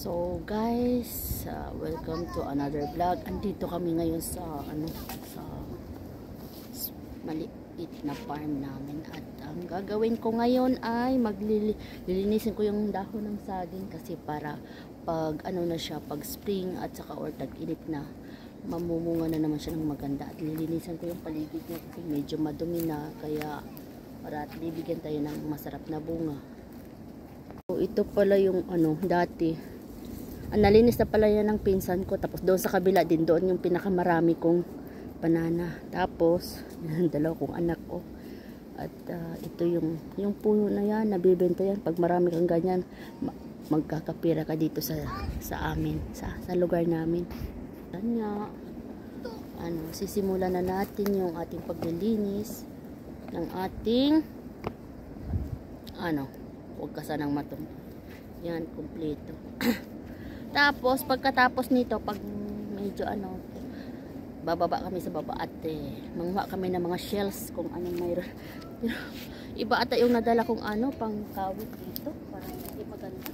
So guys, welcome to another vlog. Andito kami ngayon sa sa maliit na farm namin at ang gagawin ko ngayon ay lilinisin ko yung dahon ng saging kasi para pag na siya, pag spring at saka or tag-init na, mamumunga na naman siya ng maganda at lilinisan ko yung paligid niya kasi medyo madumi na, kaya para at bibigyan tayo ng masarap na bunga. So ito pala yung dati. Nalinis na pala yan ng pinsan ko. Tapos doon sa kabila din, doon yung pinakamarami kong banana. Tapos, yan, dalawa kong anak ko. At ito yung puno na yan, nabibenta yan. Pag marami kang ganyan, magkakapira ka dito sa amin, sa lugar namin. Kanya, sisimulan na natin yung ating paglilinis ng ating, huwag ka sanang matong. Yan, kompleto. Tapos, pagkatapos nito, pag medyo bababa kami sa baba at manguha kami ng mga shells kung anong mayroon. Iba ata yung nadala kong pang kawit dito. Parang hindi maganda.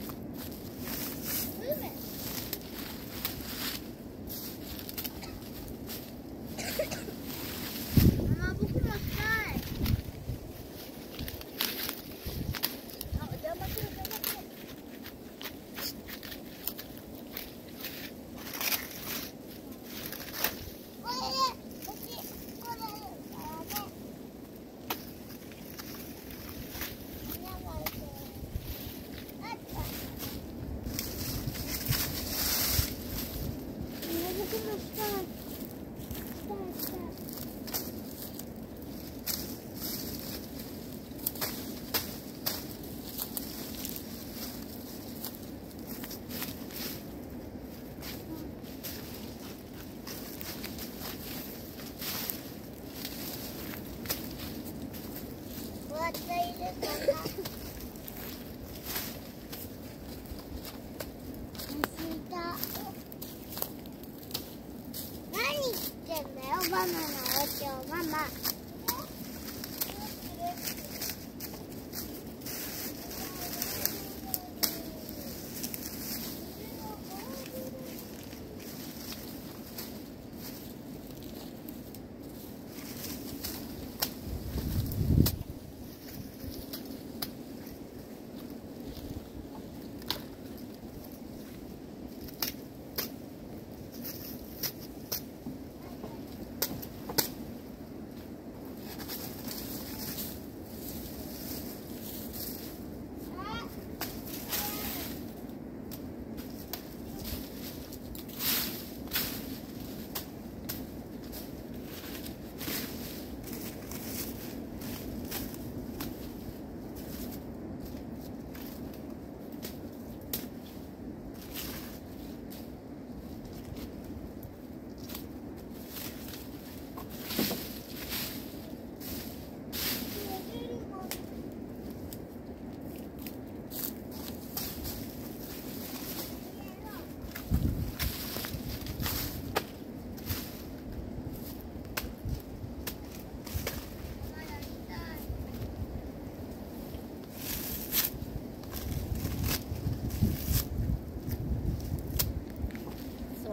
Mama.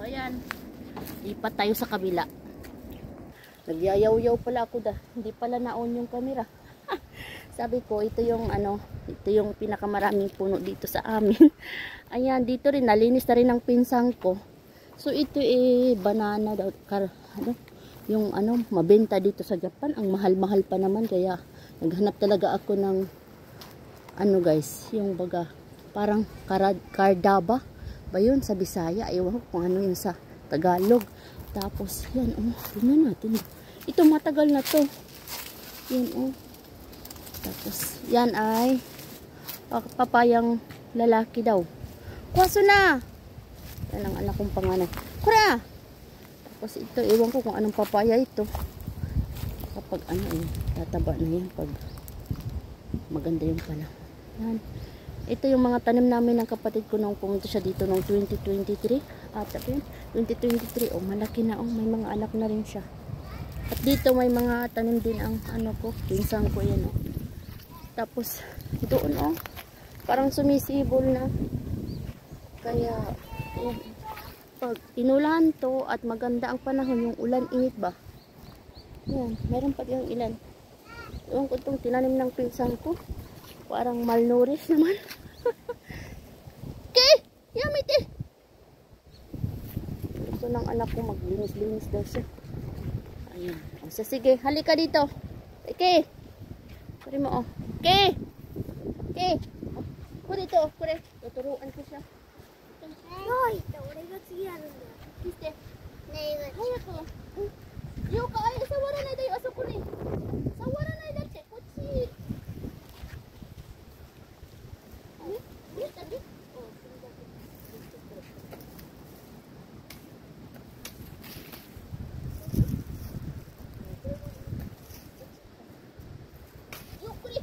Ayan, lipat tayo sa kabila. Nagyayaw-yaw pala ako hindi pala na-on yung camera. Sabi ko, ito yung pinakamaraming puno dito sa amin. Ayan, dito rin nalinis na rin ng pinsang ko. So ito banana daw, yung mabenta dito sa Japan. Ang mahal-mahal pa naman, kaya naghanap talaga ako ng guys, yung baga parang kardaba ba yun sa Bisaya, ewan ko kung ano yun sa Tagalog. Tapos yan, tingnan natin, ito matagal na to, yan tapos yan ay papayang lalaki daw. Kwaso na, yan ang anak kong panganay, kura. Tapos ito, ewan ko kung anong papaya ito, kapag tataba na yan pag maganda yung panahon. Yan, ito yung mga tanim namin ng kapatid ko nung pumunta siya dito noong 2023. At 2023, malaki na, may mga anak na rin siya. At dito may mga tanim din ang pinsan ko yan. Tapos doon parang sumisibol na. Kaya, pag inulan to at maganda ang panahon, yung ulan init ba? Yan, meron pa yung ilan. Yung ko itong tinanim ng pinsan ko. Parang malnourished naman. Okay, yummy tea. Gusto ng anak ko maglinis-linis daw siya. Ayan. O, so, sige, halika dito. Okay. Pari mo, oh. Okay. Okay. Kuri to, kuri. Tuturuan ko siya. Oi,俺が次やるんだよ。見て。ねえ、早く。よか、あ、触らないでよ、あそこに。触らないでって、こっち。見たね。ゆっくり。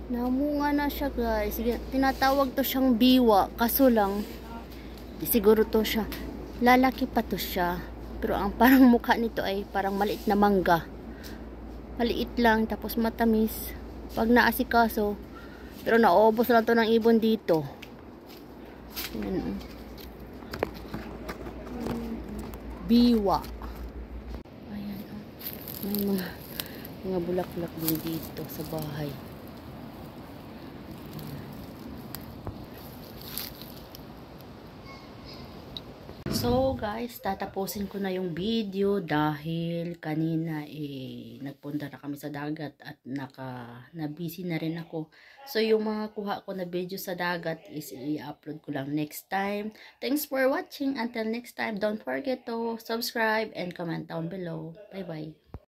Namunga na siya guys. Tinatawag to siyang biwa. Kaso lang, siguro to siya. Lalaki pa to siya. Pero ang parang mukha nito ay parang maliit na mangga. Maliit lang tapos matamis. Pag naasikaso. Pero naubos lang to ng ibon dito. Ayan. Biwa. Ayan. May mga bulaklak din dito sa bahay. So guys, tatapusin ko na yung video dahil kanina nagpunta na kami sa dagat at na-busy na rin ako. So yung mga kuha ko na video sa dagat is i-upload ko lang next time. Thanks for watching. Until next time, don't forget to subscribe and comment down below. Bye bye.